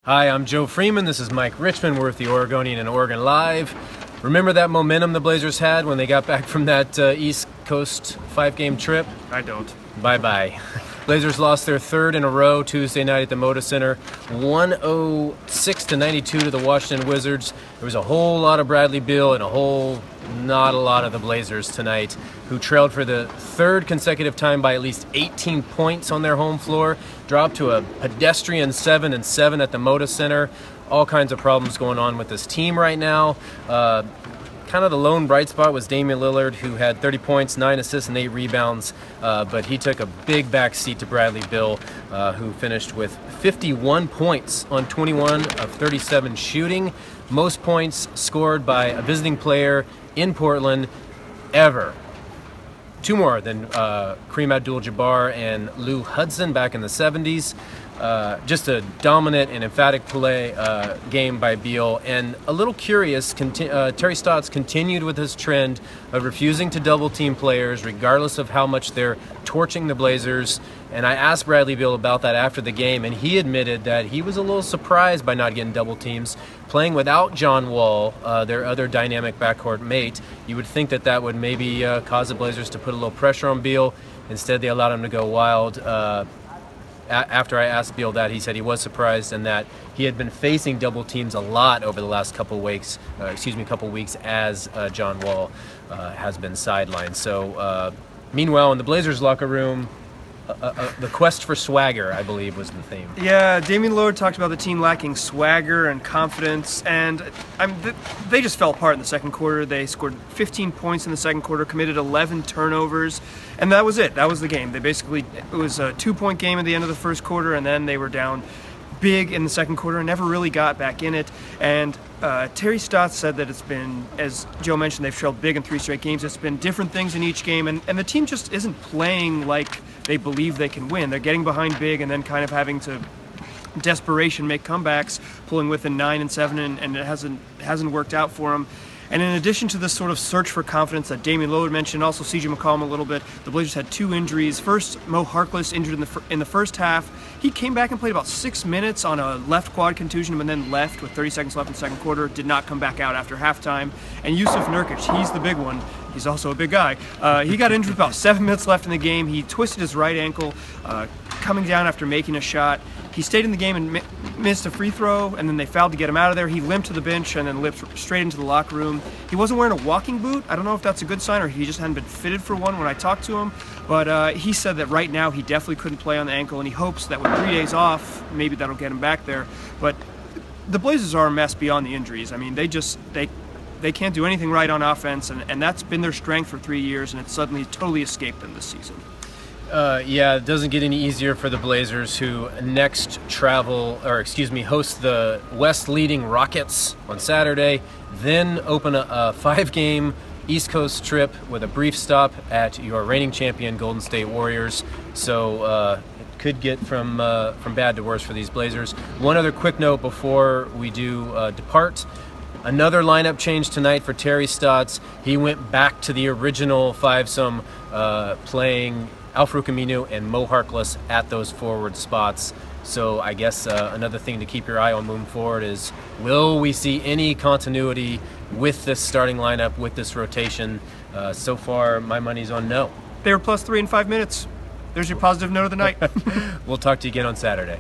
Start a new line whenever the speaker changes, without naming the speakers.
Hi, I'm Joe Freeman. This is Mike Richman. We're with the Oregonian and Oregon Live. Remember that momentum the Blazers had when they got back from that East Coast 5-game trip?
I don't.
Bye-bye. Blazers lost their third in a row Tuesday night at the Moda Center, 106-92 to the Washington Wizards. There was a whole lot of Bradley Beal and not a lot of the Blazers tonight, who trailed for the third consecutive time by at least 18 points on their home floor, dropped to a pedestrian 7-7 at the Moda Center. All kinds of problems going on with this team right now. Kind of the lone bright spot was Damian Lillard, who had 30 points, 9 assists, and 8 rebounds, but he took a big back seat to Bradley Beal, who finished with 51 points on 21 of 37 shooting, most points scored by a visiting player in Portland ever. Two more than Kareem Abdul-Jabbar and Lou Hudson back in the 70s. Just a dominant and emphatic play game by Beal. And a little curious, Terry Stotts continued with his trend of refusing to double-team players regardless of how much they're torching the Blazers. And I asked Bradley Beal about that after the game, and he admitted that he was a little surprised by not getting double teams. Playing without John Wall, their other dynamic backcourt mate, you would think that that would maybe cause the Blazers to put a little pressure on Beal. Instead, they allowed him to go wild. After I asked Beal that, he said he was surprised and that he had been facing double teams a lot over the last couple weeks as John Wall has been sidelined. So, meanwhile, in the Blazers locker room, the quest for swagger, I believe, was the theme.
Yeah, Damian Lillard talked about the team lacking swagger and confidence, and they just fell apart in the second quarter. They scored 15 points in the second quarter, committed 11 turnovers, and that was it. That was the game. It was a 2-point game at the end of the first quarter, and then they were down big in the second quarter and never really got back in it. And Terry Stotts said that it's been, as Joe mentioned, they've trailed big in 3 straight games. It's been different things in each game, and the team just isn't playing like they believe they can win. They're getting behind big and then kind of having to desperation make comebacks, pulling within 9 and 7, and it hasn't worked out for them. And in addition to this sort of search for confidence that Damian Lillard mentioned, also C.J. McCollum a little bit, the Blazers had 2 injuries. First, Mo Harkless injured in the first half. He came back and played about 6 minutes on a left quad contusion and then left with 30 seconds left in the second quarter, did not come back out after halftime. And Yusuf Nurkic, he's the big one. He's also a big guy. He got injured with about 7 minutes left in the game. He twisted his right ankle coming down after making a shot. He stayed in the game and missed a free throw, and then they fouled to get him out of there. He limped to the bench and then limped straight into the locker room. He wasn't wearing a walking boot. I don't know if that's a good sign or he just hadn't been fitted for one when I talked to him, but he said that right now he definitely couldn't play on the ankle, and he hopes that with 3 days off, maybe that'll get him back there. But the Blazers are a mess beyond the injuries. I mean, they can't do anything right on offense, and that's been their strength for 3 years, and it's suddenly totally escaped them this season.
Yeah, it doesn't get any easier for the Blazers, who next host the West-leading Rockets on Saturday, then open a 5-game East Coast trip with a brief stop at your reigning champion Golden State Warriors. So it could get from bad to worse for these Blazers. One other quick note before we do depart. Another lineup change tonight for Terry Stotts. He went back to the original 5-some, playing Al-Farouq Aminu and Mo Harkless at those forward spots. So I guess another thing to keep your eye on moving forward is, will we see any continuity with this starting lineup, with this rotation? So far, my money's on no.
They were +3 in 5 minutes. There's your positive note of the night.
We'll talk to you again on Saturday.